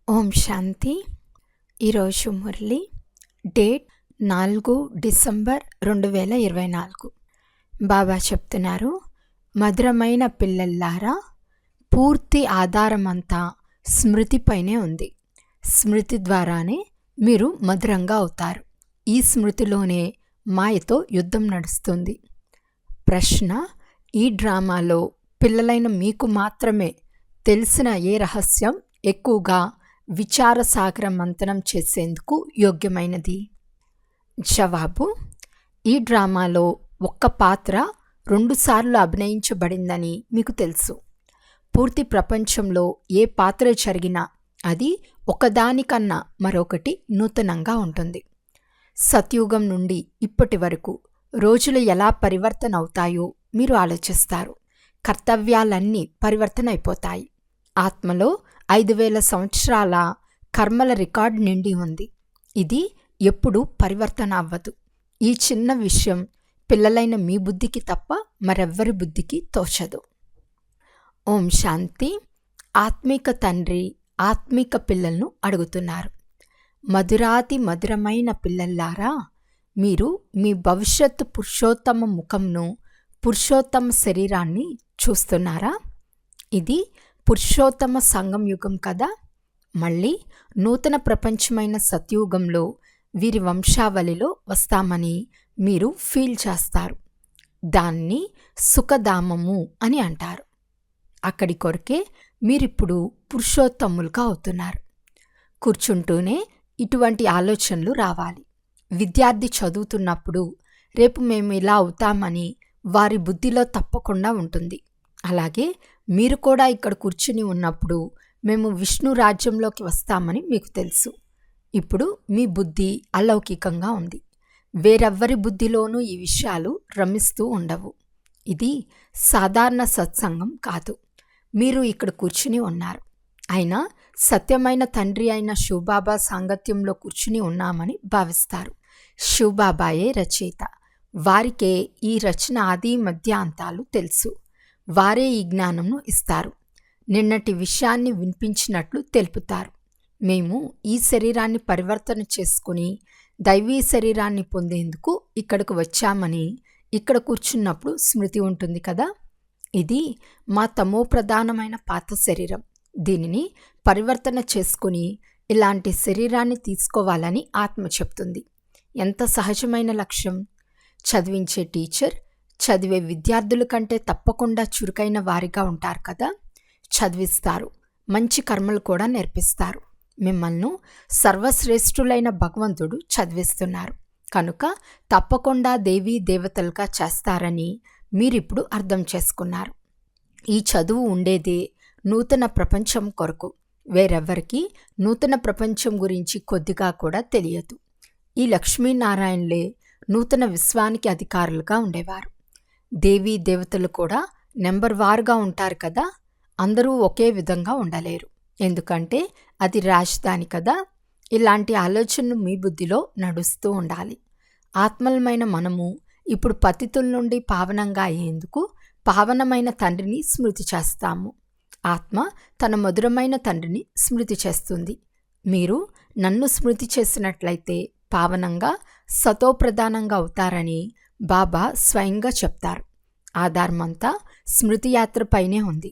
ఓం శాంతి. ఈరోజు Murali date 4 December 2024. బాబా చెప్తున్నారు, మధురమైన పిల్లల్లారా, పూర్తి ఆధారమంతా స్మృతిపైనే ఉంది. స్మృతి ద్వారానే మీరు మధురంగా అవుతారు. ఈ స్మృతిలోనే మాయతో యుద్ధం నడుస్తుంది. ప్రశ్న: ఈ డ్రామాలో పిల్లలైన మీకు మాత్రమే తెలిసిన ఏ రహస్యం ఎక్కువగా విచారసాగర మంథనం చేసేందుకు యోగ్యమైనది? జవాబు: ఈ డ్రామాలో ఒక్క పాత్ర 2 సార్లు అభినయించబడిందని మీకు తెలుసు. పూర్తి ప్రపంచంలో ఏ పాత్ర జరిగినా అది ఒకదానికన్నా మరొకటి నూతనంగా ఉంటుంది. సత్యుగం నుండి ఇప్పటి వరకు రోజులు ఎలా పరివర్తన అవుతాయో మీరు ఆలోచిస్తారు. కర్తవ్యాలన్నీ పరివర్తన అయిపోతాయి. ఆత్మలో 5000 సంవత్సరాల కర్మల రికార్డు నిండి ఉంది. ఇది ఎప్పుడూ పరివర్తన అవ్వదు. ఈ చిన్న విషయం పిల్లలైన మీ బుద్ధికి తప్ప మరెవ్వరి బుద్ధికి తోచదు. ఓం శాంతి. ఆత్మిక తండ్రి ఆత్మిక పిల్లలను అడుగుతున్నారు, మధురాతి మధురమైన పిల్లల్లారా, మీరు మీ భవిష్యత్తు పురుషోత్తమ ముఖంను, పురుషోత్తమ శరీరాన్ని చూస్తున్నారా? ఇది పురుషోత్తమ సంగం యుగం కదా. మళ్ళీ నూతన ప్రపంచమైన సత్యుగంలో వీరి వంశావళిలో వస్తామని మీరు ఫీల్ చేస్తారు. దాన్ని సుఖధామము అని అంటారు. అక్కడి కొరకే మీరిప్పుడు పురుషోత్తములుగా అవుతున్నారు. కూర్చుంటూనే ఇటువంటి ఆలోచనలు రావాలి. విద్యార్థి చదువుతున్నప్పుడు రేపు మేము ఇలా అవుతామని వారి బుద్ధిలో తప్పకుండా ఉంటుంది. అలాగే మీరు కూడా ఇక్కడ కూర్చుని ఉన్నప్పుడు మేము విష్ణు రాజ్యంలోకి వస్తామని మీకు తెలుసు. ఇప్పుడు మీ బుద్ధి అలౌకికంగా ఉంది. వేరెవ్వరి బుద్ధిలోనూ ఈ విషయాలు రమిస్తూ ఉండవు. ఇది సాధారణ సత్సంగం కాదు. మీరు ఇక్కడ కూర్చుని ఉన్నారు, అయినా సత్యమైన తండ్రి అయిన శివబాబా సాంగత్యంలో కూర్చుని ఉన్నామని భావిస్తారు. శివబాబాయే రచయిత. వారికే ఈ రచన ఆది మధ్య అంతాలు తెలుసు. వారే ఈ జ్ఞానంను ఇస్తారు. నిన్నటి విషయాన్ని వినిపించినట్లు తెలుపుతారు. మేము ఈ శరీరాన్ని పరివర్తన చేసుకుని దైవీ శరీరాన్ని పొందేందుకు ఇక్కడికి వచ్చామని ఇక్కడ కూర్చున్నప్పుడు స్మృతి ఉంటుంది కదా. ఇది మా తమో ప్రధానమైన పాత శరీరం. దీనిని పరివర్తన చేసుకుని ఇలాంటి శరీరాన్ని తీసుకోవాలని ఆత్మ చెప్తుంది. ఎంత సహజమైన లక్ష్యం! చదివించే టీచర్ చదివే విద్యార్థుల కంటే తప్పకుండా చురుకైన వారిగా ఉంటారు కదా. చదివిస్తారు, మంచి కర్మలు కూడా నేర్పిస్తారు. మిమ్మల్ని సర్వశ్రేష్ఠులైన భగవంతుడు చదివిస్తున్నారు కనుక తప్పకుండా దేవీ దేవతలుగా చేస్తారని మీరిప్పుడు అర్థం చేసుకున్నారు. ఈ చదువు ఉండేదే నూతన ప్రపంచం కొరకు. వేరెవ్వరికి నూతన ప్రపంచం గురించి కొద్దిగా కూడా తెలియదు. ఈ లక్ష్మీనారాయణలే నూతన విశ్వానికి అధికారులుగా ఉండేవారు. దేవీ దేవతలు కూడా నెంబర్ వారుగా ఉంటారు కదా. అందరూ ఒకే విధంగా ఉండలేరు, ఎందుకంటే అది రాజధాని కదా. ఇలాంటి ఆలోచనలు మీ బుద్ధిలో నడుస్తూ ఉండాలి. ఆత్మలమైన మనము ఇప్పుడు పతితుల నుండి పావనంగా అయ్యేందుకు పావనమైన తండ్రిని స్మృతి చేస్తాము. ఆత్మ తన మధురమైన తండ్రిని స్మృతి చేస్తుంది. మీరు నన్ను స్మృతి చేసినట్లయితే పావనంగా సతోప్రధానంగా అవుతారని బాబా స్వయంగా చెప్తారు. ఆధారమంతా స్మృతి యాత్రపైనే ఉంది.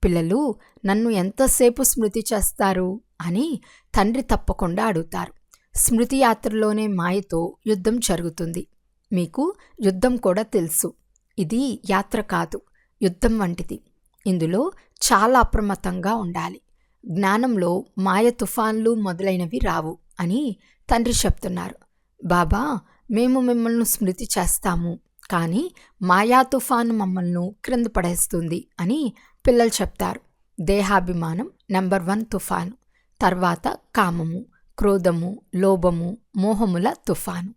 పిల్లలు నన్ను ఎంతసేపు స్మృతి చేస్తారు అని తండ్రి తప్పకుండా అడుగుతారు. స్మృతి యాత్రలోనే మాయతో యుద్ధం జరుగుతుంది. మీకు యుద్ధం కూడా తెలుసు. ఇది యాత్ర కాదు, యుద్ధం వంటిది. ఇందులో చాలా అప్రమత్తంగా ఉండాలి. జ్ఞానంలో మాయ తుఫాన్లు మొదలైనవి రావు అని తండ్రి చెప్తున్నారు. బాబా, మేము మిమ్మల్ని స్మృతి చేస్తాము, కానీ మాయా తుఫాను మమ్మల్ని క్రింద పడేస్తుంది అని పిల్లలు చెప్తారు. దేహాభిమానం నెంబర్ 1 తుఫాను, తర్వాత కామము, క్రోధము, లోభము, మోహముల తుఫాను.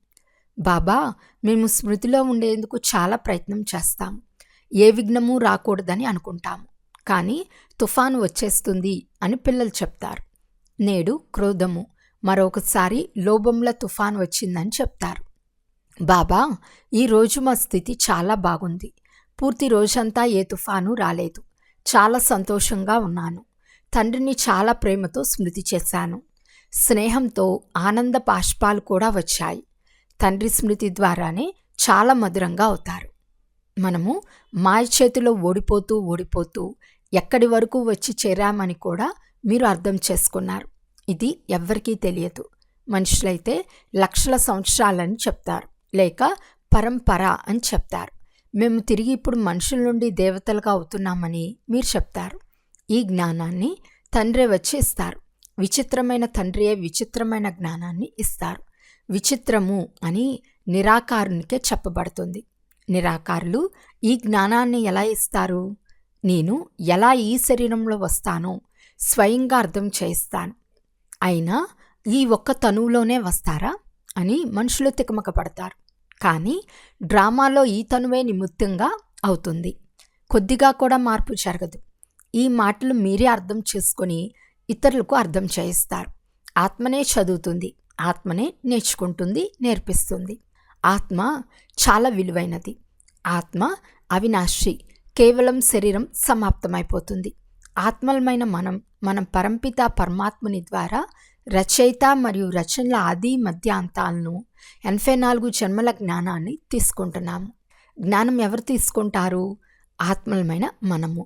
బాబా, మేము స్మృతిలో ఉండేందుకు చాలా ప్రయత్నం చేస్తాము. ఏ విఘ్నము రాకూడదని అనుకుంటాము, కానీ తుఫాను వచ్చేస్తుంది అని పిల్లలు చెప్తారు. నేడు క్రోధము, మరొకసారి లోభముల తుఫాను వచ్చిందని చెప్తారు. బాబా, ఈరోజు మా స్థితి చాలా బాగుంది. పూర్తి రోజంతా ఏ తుఫాను రాలేదు. చాలా సంతోషంగా ఉన్నాను. తండ్రిని చాలా ప్రేమతో స్మృతి చేశాను. స్నేహంతో ఆనంద బాష్పాలు కూడా వచ్చాయి. తండ్రి స్మృతి ద్వారానే చాలా మధురంగా అవుతారు. మనము మాయ చేతిలో ఓడిపోతూ ఎక్కడి వరకు వచ్చి చేరామని కూడా మీరు అర్థం చేసుకున్నారు. ఇది ఎవ్వరికీ తెలియదు. మనుషులైతే లక్షల సంవత్సరాలని చెప్తారు, లేక పరంపర అని చెప్తారు. మేము తిరిగి ఇప్పుడు మనుషుల నుండి దేవతలుగా అవుతున్నామని మీరు చెప్తారు. ఈ జ్ఞానాన్ని తండ్రే వచ్చి ఇస్తారు. విచిత్రమైన తండ్రియే విచిత్రమైన జ్ఞానాన్ని ఇస్తారు. విచిత్రము అని నిరాకారునికే చెప్పబడుతుంది. నిరాకారులు ఈ జ్ఞానాన్ని ఎలా ఇస్తారు? నేను ఎలా ఈ శరీరంలో వస్తానో స్వయంగా అర్థం చేయిస్తాను. అయినా ఈ ఒక్క తనువులోనే వస్తారా అని మనుషులు తికమక పడతారు. కానీ డ్రామాలో ఈ తనువే నిమిత్తంగా అవుతుంది. కొద్దిగా కూడా మార్పు జరగదు. ఈ మాటలు మీరే అర్థం చేసుకొని ఇతరులకు అర్థం చేయిస్తారు. ఆత్మనే చదువుతుంది, ఆత్మనే నేర్చుకుంటుంది, నేర్పిస్తుంది. ఆత్మ చాలా విలువైనది. ఆత్మ అవినాశి. కేవలం శరీరం సమాప్తమైపోతుంది. ఆత్మలమైన మనం పరంపిత పరమాత్ముని ద్వారా రచయిత మరియు రచనల ఆది మధ్య అంతాలను 84 జన్మల జ్ఞానాన్ని తీసుకుంటున్నాము. జ్ఞానం ఎవరు తీసుకుంటారు? ఆత్మలమైన మనము.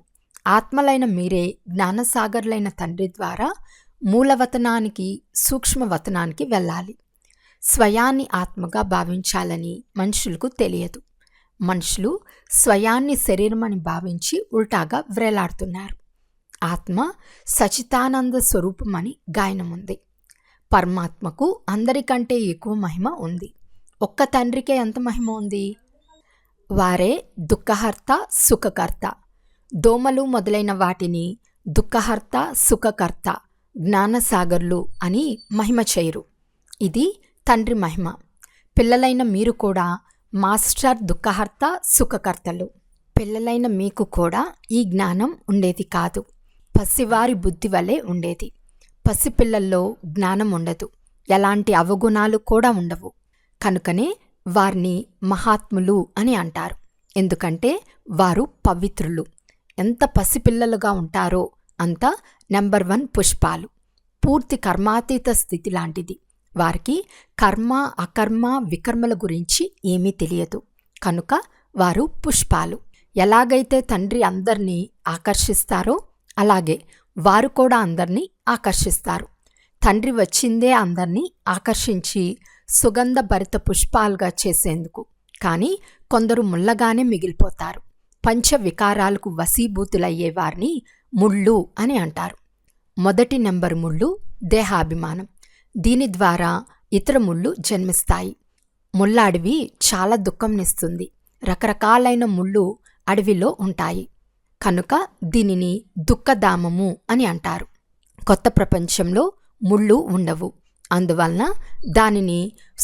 ఆత్మలైన మీరే జ్ఞానసాగర్లైన తండ్రి ద్వారా మూలవతనానికి సూక్ష్మవతనానికి వెళ్ళాలి. స్వయాన్ని ఆత్మగా భావించాలని మనుషులకు తెలియదు. మనుషులు స్వయాన్ని శరీరమని భావించి ఉల్టాగా వ్రేలాడుతున్నారు. ఆత్మ సచితానంద స్వరూపమని గాయనముంది. పరమాత్మకు అందరికంటే ఎక్కువ మహిమ ఉంది. ఒక్క తండ్రికే ఎంత మహిమ ఉంది? వారే దుఃఖహర్త సుఖకర్త. దోమలు మొదలైన వాటిని దుఃఖహర్త సుఖకర్త జ్ఞానసాగర్లు అని మహిమ చేయరు. ఇది తండ్రి మహిమ. పిల్లలైన మీరు కూడా మాస్టర్ దుఃఖహర్త సుఖకర్తలు. పిల్లలైన మీకు కూడా ఈ జ్ఞానం ఉండేది కాదు. పసివారి బుద్ధి వలె ఉండేది. పసిపిల్లల్లో జ్ఞానం ఉండదు, ఎలాంటి అవగుణాలు కూడా ఉండవు. కనుకనే వారిని మహాత్ములు అని అంటారు. ఎందుకంటే వారు పవిత్రులు. ఎంత పసిపిల్లలుగా ఉంటారో అంత నెంబర్ 1 పుష్పాలు. పూర్తి కర్మాతీత స్థితి లాంటిది. వారికి కర్మ అకర్మ వికర్మల గురించి ఏమీ తెలియదు. కనుక వారు పుష్పాలు. ఎలాగైతే తండ్రి అందరినీ ఆకర్షిస్తారో అలాగే వారు కూడా అందరినీ ఆకర్షిస్తారు. తండ్రి వచ్చిందే అందరినీ ఆకర్షించి సుగంధ భరిత పుష్పాలుగా చేసేందుకు. కానీ కొందరు ముళ్ళగానే మిగిలిపోతారు. పంచ వికారాలకు వశీభూతులయ్యే వారిని ముళ్ళు అని అంటారు. మొదటి నెంబర్ ముళ్ళు దేహాభిమానం. దీని ద్వారా ఇతర ముళ్ళు జన్మిస్తాయి. ముళ్ళ అడవి చాలా దుఃఖంనిస్తుంది. రకరకాలైన ముళ్ళు అడవిలో ఉంటాయి. కనుక దీనిని దుఃఖధామము అని అంటారు. కొత్త ప్రపంచంలో ముళ్ళు ఉండవు. అందువలన దానిని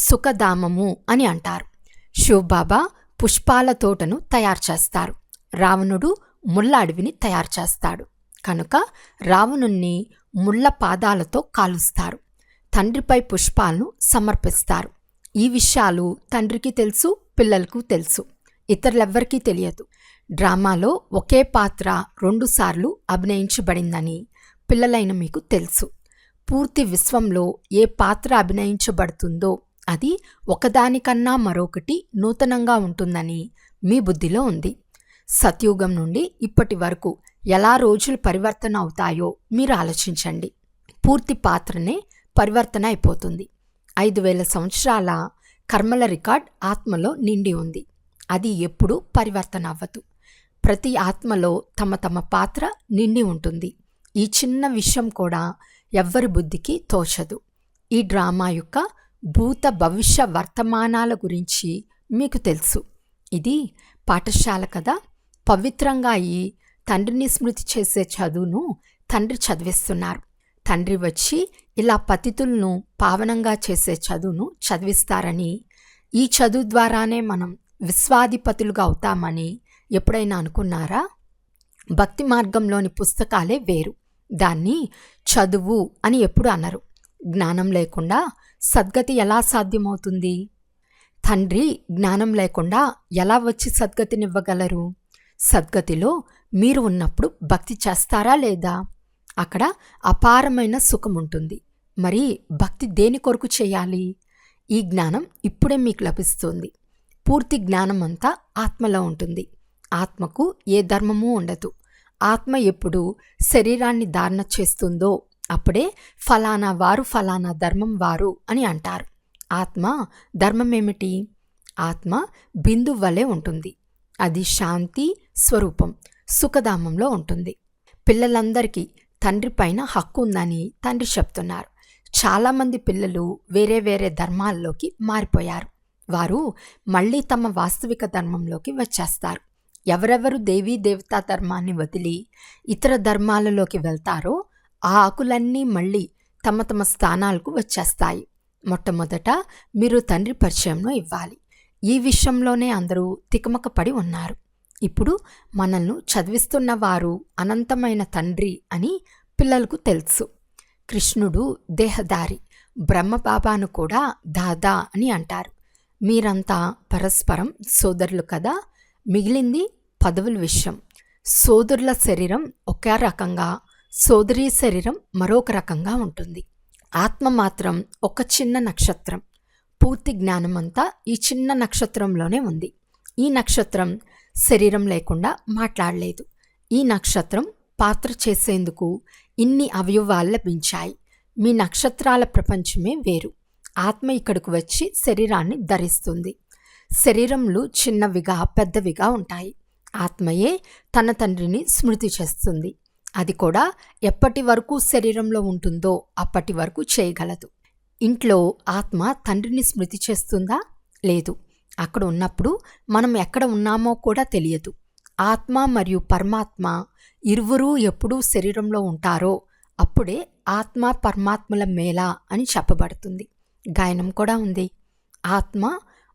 సుఖధామము అని అంటారు. శివబాబా పుష్పాల తోటను తయారు చేస్తారు. రావణుడు ముళ్ళ అడవిని తయారు చేస్తాడు. కనుక రావణుణ్ణి ముళ్ళ పాదాలతో కాలుస్తారు. తండ్రిపై పుష్పాలను సమర్పిస్తారు. ఈ విషయాలు తండ్రికి తెలుసు, పిల్లలకు తెలుసు. ఇతరులెవ్వరికీ తెలియదు. డ్రామాలో ఒకే పాత్ర 2 సార్లు అభినయించబడిందని పిల్లలైన మీకు తెలుసు. పూర్తి విశ్వంలో ఏ పాత్ర అభినయించబడుతుందో అది ఒకదానికన్నా మరొకటి నూతనంగా ఉంటుందని మీ బుద్ధిలో ఉంది. సత్యుగం నుండి ఇప్పటి వరకు ఎలా రోజులు పరివర్తన అవుతాయో మీరు ఆలోచించండి. పూర్తి పాత్రనే పరివర్తన అయిపోతుంది. 5000 సంవత్సరాల కర్మల రికార్డ్ ఆత్మలో నిండి ఉంది. అది ఎప్పుడూ పరివర్తన అవ్వదు. ప్రతి ఆత్మలో తమ తమ పాత్ర నిండి ఉంటుంది. ఈ చిన్న విషయం కూడా ఎవ్వరి బుద్ధికి తోచదు. ఈ డ్రామా యొక్క భూత భవిష్య వర్తమానాల గురించి మీకు తెలుసు. ఇది పాఠశాల కదా. పవిత్రంగా ఈ తండ్రిని స్మృతి చేసే చదువును తండ్రి చదివిస్తున్నారు. తండ్రి వచ్చి ఇలా పతితులను పావనంగా చేసే చదువును చదివిస్తారని, ఈ చదువు ద్వారానే మనం విశ్వాధిపతులుగా అవుతామని ఎప్పుడైనా అనుకున్నారా? భక్తి మార్గంలోని పుస్తకాలే వేరు. దాన్ని చదువు అని ఎప్పుడు అనరు. జ్ఞానం లేకుండా సద్గతి ఎలా సాధ్యమవుతుంది? తండ్రి జ్ఞానం లేకుండా ఎలా వచ్చి సద్గతినివ్వగలరు? సద్గతిలో మీరు ఉన్నప్పుడు భక్తి చేస్తారా లేదా? అక్కడ అపారమైన సుఖం ఉంటుంది. మరి భక్తి దేని కొరకు చేయాలి? ఈ జ్ఞానం ఇప్పుడే మీకు లభిస్తుంది. పూర్తి జ్ఞానం అంతా ఆత్మలో ఉంటుంది. ఆత్మకు ఏ ధర్మమూ ఉండదు. ఆత్మ ఎప్పుడు శరీరాన్ని ధారణ చేస్తుందో అప్పుడే ఫలానా వారు ఫలానా ధర్మం వారు అని అంటారు. ఆత్మ ధర్మం ఏమిటి? ఆత్మ బిందు వలె ఉంటుంది. అది శాంతి స్వరూపం, సుఖధామంలో ఉంటుంది. పిల్లలందరికీ తండ్రి పైన హక్కు ఉందని తండ్రి చెప్తున్నారు. చాలామంది పిల్లలు వేరే వేరే ధర్మాల్లోకి మారిపోయారు. వారు మళ్ళీ తమ వాస్తవిక ధర్మంలోకి వచ్చేస్తారు. ఎవరెవరు దేవీ దేవతా ధర్మాన్ని వదిలి ఇతర ధర్మాలలోకి వెళ్తారో ఆ ఆకులన్నీ మళ్ళీ తమ తమ స్థానాలకు వచ్చేస్తాయి. మొట్టమొదట మీరు తండ్రి పరిచయంలో ఇవ్వాలి. ఈ విషయంలోనే అందరూ తికమక పడి ఉన్నారు. ఇప్పుడు మనల్ని చదివిస్తున్న వారు అనంతమైన తండ్రి అని పిల్లలకు తెలుసు. కృష్ణుడు దేహదారి, బ్రహ్మబాబాను కూడా దాదా అని అంటారు. మీరంతా పరస్పరం సోదరులు కదా. మిగిలింది పదవుల విషయం. సోదరుల శరీరం ఒక రకంగా, సోదరీ శరీరం మరొక రకంగా ఉంటుంది. ఆత్మ మాత్రం ఒక చిన్న నక్షత్రం. పూర్తి జ్ఞానం అంతా ఈ చిన్న నక్షత్రంలోనే ఉంది. ఈ నక్షత్రం శరీరం లేకుండా మాట్లాడలేదు. ఈ నక్షత్రం పాత్ర చేసేందుకు ఇన్ని అవయవాలు లభించాయి. మీ నక్షత్రాల ప్రపంచమే వేరు. ఆత్మ ఇక్కడికి వచ్చి శరీరాన్ని ధరిస్తుంది. శరీరంలు చిన్నవిగా పెద్దవిగా ఉంటాయి. ఆత్మయే తన తండ్రిని స్మృతి చేస్తుంది. అది కూడా ఎప్పటి వరకు శరీరంలో ఉంటుందో అప్పటి వరకు చేయగలదు. ఇంట్లో ఆత్మ తండ్రిని స్మృతి చేస్తుందా? లేదు. అక్కడ ఉన్నప్పుడు మనం ఎక్కడ ఉన్నామో కూడా తెలియదు. ఆత్మ మరియు పరమాత్మ ఇరువురూ ఎప్పుడూ శరీరంలో ఉంటారో అప్పుడే ఆత్మ పరమాత్మల మేళ అని చెప్పబడుతుంది. గాయనం కూడా ఉంది. ఆత్మ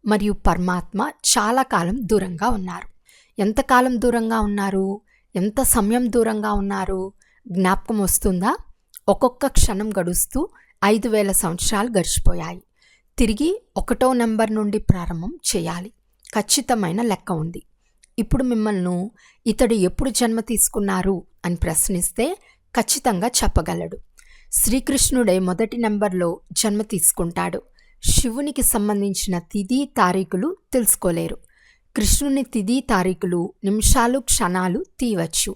మరియు పరమాత్మ చాలా కాలం దూరంగా ఉన్నారు. ఎంతకాలం దూరంగా ఉన్నారు? ఎంత సమయం దూరంగా ఉన్నారు? జ్ఞాపకం వస్తుందా? ఒక్కొక్క క్షణం గడుస్తూ 5000 సంవత్సరాలు గడిచిపోయాయి. తిరిగి 1వ నెంబర్ నుండి ప్రారంభం చేయాలి. ఖచ్చితమైన లెక్క ఉంది. ఇప్పుడు మిమ్మల్ని ఇతడు ఎప్పుడు జన్మ తీసుకున్నారు అని ప్రశ్నిస్తే ఖచ్చితంగా చెప్పగలడు. శ్రీకృష్ణుడే మొదటి నెంబర్లో జన్మ తీసుకుంటాడు. శివునికి సంబంధించిన తిథి తారీఖులు తెలుసుకోలేరు. కృష్ణుని తిథి తారీఖులు, నిమిషాలు, క్షణాలు తీయవచ్చు.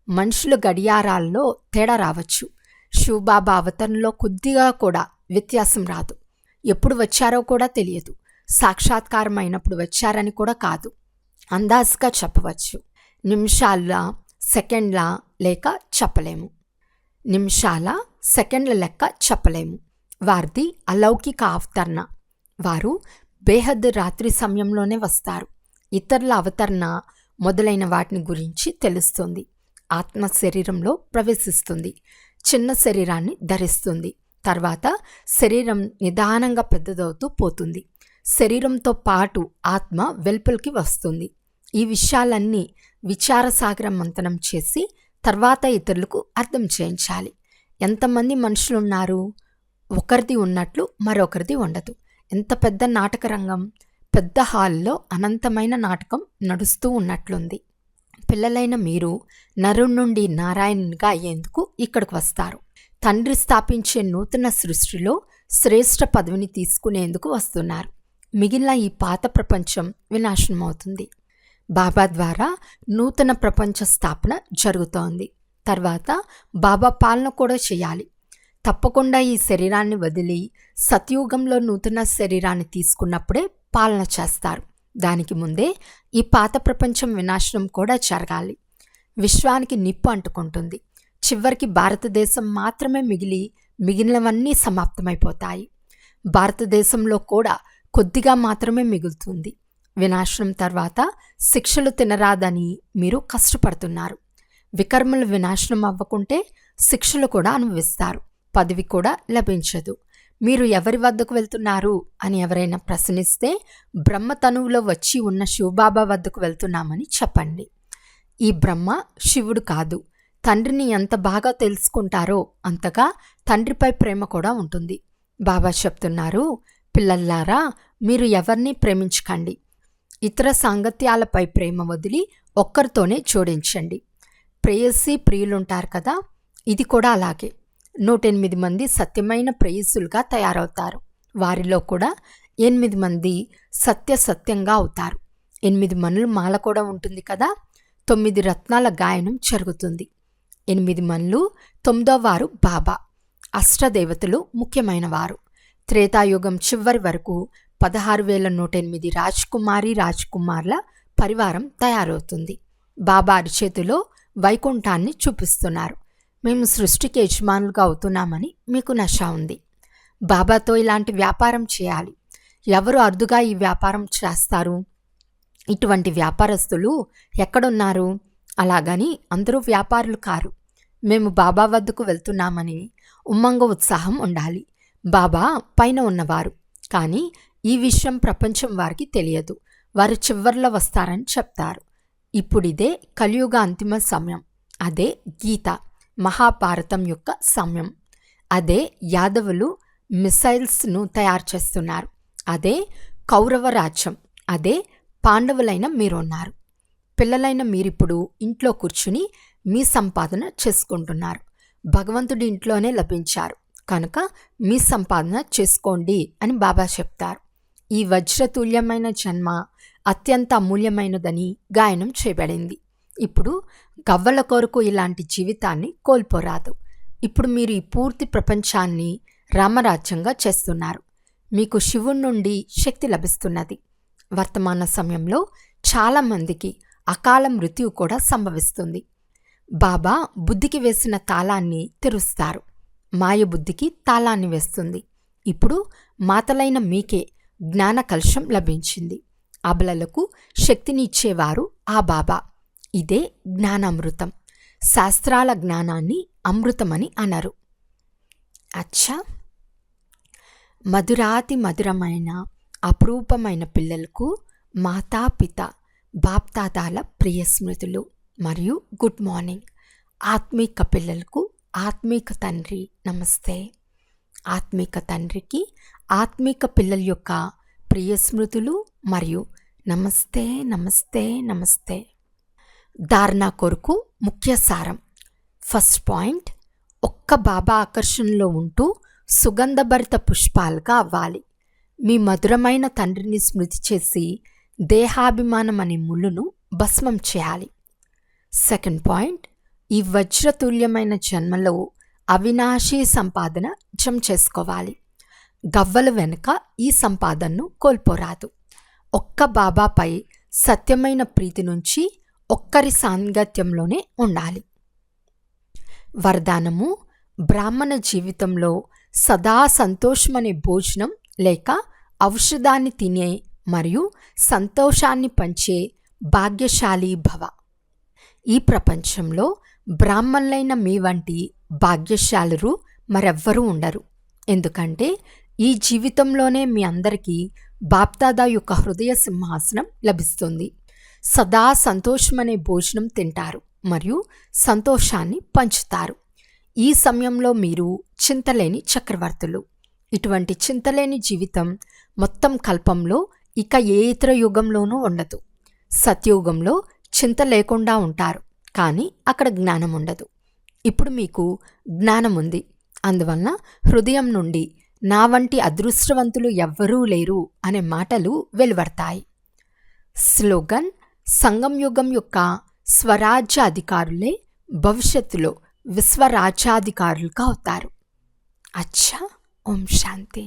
మనుషుల గడియారాల్లో తేడా రావచ్చు. శివబాబా అవతరణలో కొద్దిగా కూడా వ్యత్యాసం రాదు. ఎప్పుడు వచ్చారో కూడా తెలియదు. సాక్షాత్కారం అయినప్పుడు వచ్చారని కూడా కాదు. అందాజుగా చెప్పవచ్చు. నిమిషాల, సెకండ్ల లేక చెప్పలేము. నిమిషాల, సెకండ్ల లెక్క చెప్పలేము. వారిది అలౌకిక అవతరణ. వారు బేహద్ రాత్రి సమయంలోనే వస్తారు. ఇతరుల అవతరణ మొదలైన వాటిని గురించి తెలుస్తుంది. ఆత్మ శరీరంలో ప్రవేశిస్తుంది. చిన్న శరీరాన్ని ధరిస్తుంది. తర్వాత శరీరం నిదానంగా పెద్దదవుతూ పోతుంది. శరీరంతో పాటు ఆత్మ వెలుపలికి వస్తుంది. ఈ విషయాలన్నీ విచారసాగర మంతనం చేసి తర్వాత ఇతరులకు అర్థం చేయించాలి. ఎంతమంది మనుషులున్నారు? ఒకరిది ఉన్నట్లు మరొకరిది ఉండదు. ఎంత పెద్ద నాటక రంగం! పెద్ద హాల్లో అనంతమైన నాటకం నడుస్తూ ఉన్నట్లుంది. పిల్లలైన మీరు నరుడి నుండి నారాయణునిగా అయ్యేందుకు ఇక్కడికి వస్తారు. తండ్రి స్థాపించే నూతన సృష్టిలో శ్రేష్ఠ పదవిని తీసుకునేందుకు వస్తున్నారు. మిగిలిన ఈ పాత ప్రపంచం వినాశనమవుతుంది. బాబా ద్వారా నూతన ప్రపంచ స్థాపన జరుగుతోంది. తర్వాత బాబా పాలన కూడా చేయాలి. తప్పకుండా ఈ శరీరాన్ని వదిలి సత్యుగంలో నూతన శరీరాన్ని తీసుకున్నప్పుడే పాలన చేస్తారు. దానికి ముందే ఈ పాత ప్రపంచం వినాశనం కూడా జరగాలి. విశ్వానికి నిప్పు అంటుకుంటుంది. చివరికి భారతదేశం మాత్రమే మిగిలినవన్నీ సమాప్తమైపోతాయి. భారతదేశంలో కూడా కొద్దిగా మాత్రమే మిగులుతుంది. వినాశనం తర్వాత శిక్షలు తినరాదని మీరు కష్టపడుతున్నారు. వికర్మలు వినాశనం అవ్వకుంటే శిక్షలు కూడా అనుభవిస్తారు. పదవి కూడా లభించదు. మీరు ఎవరి వద్దకు వెళ్తున్నారు అని ఎవరైనా ప్రశ్నిస్తే బ్రహ్మ తనువులో వచ్చి ఉన్న శివబాబా వద్దకు వెళ్తున్నామని చెప్పండి. ఈ బ్రహ్మ శివుడు కాదు. తండ్రిని ఎంత బాగా తెలుసుకుంటారో అంతగా తండ్రిపై ప్రేమ కూడా ఉంటుంది. బాబా చెప్తున్నారు, పిల్లల్లారా, మీరు ఎవరిని ప్రేమించకండి. ఇతర సాంగత్యాలపై ప్రేమ వదిలి ఒక్కరితోనే జోడించండి. ప్రేయసి ప్రియులుంటారు కదా, ఇది కూడా అలాగే. 108 మంది సత్యమైన ప్రేయసులుగా తయారవుతారు. వారిలో కూడా 8 మంది సత్యంగా అవుతారు. 8 మనులు మాల కూడా ఉంటుంది కదా. 9 రత్నాల గాయనం జరుగుతుంది. 8 మనులు 9వ వారు బాబా. అష్టదేవతలు ముఖ్యమైన వారు. త్రేతాయుగం చివరి వరకు 16,108 రాజకుమార్ల పరివారం తయారవుతుంది. బాబా అరిచేతిలో వైకుంఠాన్ని చూపిస్తున్నారు. మేము సృష్టికి యజమానులుగా అవుతున్నామని మీకు నష ఉంది. బాబాతో ఇలాంటి వ్యాపారం చేయాలి. ఎవరు అరుదుగా ఈ వ్యాపారం చేస్తారు? ఇటువంటి వ్యాపారస్తులు ఎక్కడున్నారు? అలాగని అందరూ వ్యాపారులు కారు. మేము బాబా వద్దకు వెళ్తున్నామని ఉమ్మంగ ఉత్సాహం ఉండాలి. బాబా పైన ఉన్నవారు, కానీ ఈ విషయం ప్రపంచం వారికి తెలియదు. వారు చివర్లో వస్తారని చెప్తారు. ఇప్పుడిదే కలియుగ అంతిమ సమయం. అదే గీత మహాభారతం యొక్క సమయం. అదే యాదవులు మిసైల్స్ను తయారు చేస్తున్నారు. అదే కౌరవ రాజ్యం. అదే పాండవులైన మీరున్నారు. పిల్లలైన మీరిప్పుడు ఇంట్లో కూర్చుని మీ సంపాదన చేసుకుంటున్నారు. భగవంతుడి ఇంట్లోనే లభించారు కనుక మీ సంపాదన చేసుకోండి అని బాబా చెప్తారు. ఈ వజ్రతుల్యమైన జన్మ అత్యంత అమూల్యమైనదని గాయనం చేయబడింది. ఇప్పుడు గవ్వల కొరకు ఇలాంటి జీవితాన్ని కోల్పోరాదు. ఇప్పుడు మీరు ఈ పూర్తి ప్రపంచాన్ని రామరాజ్యంగా చేస్తున్నారు. మీకు శివుడి నుండి శక్తి లభిస్తున్నది. వర్తమాన సమయంలో చాలామందికి అకాల మృత్యు కూడా సంభవిస్తుంది. బాబా బుద్ధికి వేసిన తాళాన్ని తెరుస్తారు. మాయ బుద్ధికి తాళాన్ని వేస్తుంది. ఇప్పుడు మాతలైన మీకే జ్ఞాన కలశం లభించింది. అబలలకు శక్తిని ఇచ్చేవారు ఆ బాబా. ఇదే జ్ఞానామృతం. శాస్త్రాల జ్ఞానాన్ని అమృతమని అనరు. అచ్చా, మధురాతి మధురమైన అపురూపమైన పిల్లలకు మాతాపిత బాప్తాదాల ప్రియ స్మృతులు మరియు గుడ్ మార్నింగ్. ఆత్మీక పిల్లలకు ఆత్మీక తండ్రి నమస్తే. ఆత్మీక తండ్రికి ఆత్మీక పిల్లల యొక్క ప్రియ స్మృతులు మరియు నమస్తే నమస్తే నమస్తే. ధారణ కొరకు ముఖ్య సారం. ఫస్ట్ పాయింట్, ఒక్క బాబా ఆకర్షణలో ఉంటూ సుగంధభరిత పుష్పాలుగా అవ్వాలి. మీ మధురమైన తండ్రిని స్మృతి చేసి దేహాభిమానం అనే ముళ్ళును భస్మం చేయాలి. సెకండ్ పాయింట్, ఈ వజ్రతుల్యమైన జన్మలో అవినాశీ సంపాదన జమ చేసుకోవాలి. గవ్వల వెనుక ఈ సంపాదనను కోల్పోరాదు. ఒక్క బాబాపై సత్యమైన ప్రీతి నుంచి ఒక్కరి సాంగత్యంలోనే ఉండాలి. వరదానము, బ్రాహ్మణ జీవితంలో సదా సంతోషమనే భోజనం లేక ఔషధాన్ని తినే మరియు సంతోషాన్ని పంచే భాగ్యశాలి భవ. ఈ ప్రపంచంలో బ్రాహ్మణులైన మీ వంటి భాగ్యశాలురు మరెవ్వరూ ఉండరు. ఎందుకంటే ఈ జీవితంలోనే మీ అందరికీ బాప్దాదా యొక్క హృదయ సింహాసనం లభిస్తుంది. సదా సంతోషమనే భోజనం తింటారు మరియు సంతోషాన్ని పంచుతారు. ఈ సమయంలో మీరు చింతలేని చక్రవర్తులు. ఇటువంటి చింతలేని జీవితం మొత్తం కల్పంలో ఇక ఏ ఇతర యుగంలోనూ ఉండదు. సత్యయుగంలో చింత లేకుండా ఉంటారు, కానీ అక్కడ జ్ఞానం ఉండదు. ఇప్పుడు మీకు జ్ఞానం ఉంది. అందువలన హృదయం నుండి నా వంటి అదృష్టవంతులు ఎవ్వరూ లేరు అనే మాటలు వెలువడతాయి. స్లోగన్, సంగం యుగం యొక్క స్వరాజ్య అధికారులే భవిష్యత్తులో విశ్వరాజ్యాధికారులుగా అవుతారు. అచ్చా, ఓం శాంతి.